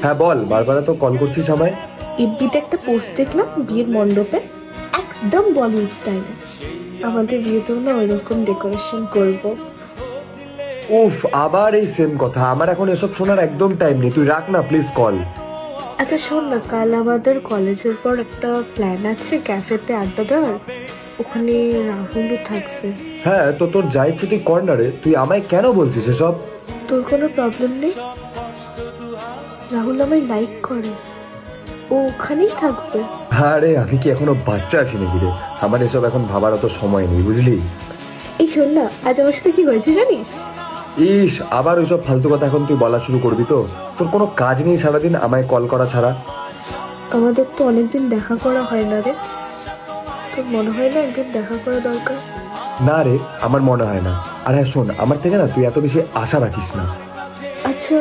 হ্যাঁ বল, বারবার তো কল করছিস আমায়। এফবিতে একটা পোস্ট দেখলাম বিয়ের মণ্ডপে, একদম বলিউড স্টাইলে। আমাদের বিয়েতেও না ওইরকম ডেকোরেশন করব। উফ, আবার এই সেম কথা। আমার এখন এসব শোনার একদম টাইম নেই, তুই রাখ না প্লিজ কল। আচ্ছা শোন না, কাল আমাদের কলেজের পর একটা প্ল্যান আছে ক্যাফেতে আড্ডা দেওয়ার। ওখানে রাহুলও থাকবে। হ্যাঁ তো তোর যা ইচ্ছে তুই কর না রে, তুই আমায় কেন বলছিস এসব? তোর কোনো প্রবলেম নেই? রাহুল আমায় লাইক করে, ও ওখানেই থাকবে। আরে আমি কি এখনো বাচ্চা আছি নাকি রে? আমার এসব এখন ভাবার অত সময় নেই, বুঝলি? এই শোন না, আজ আমার সাথে কি হয়েছে জানিস? ইস, আবার ওইসব ফালতু কথা এখন তুই বলা শুরু করবি তো? তোর কোনো কাজ নেই সারাদিন আমায় কল করা ছাড়া? আমাদের তো অনেকদিন দেখা করা হয় না রে। তোর মনে হয় না একদিন দেখা করা দরকার? না রে, আমার মনে হয় না। আর হ্যাঁ শোন, আমার থেকে না তুই এত বেশি আশা রাখিস না। আচ্ছা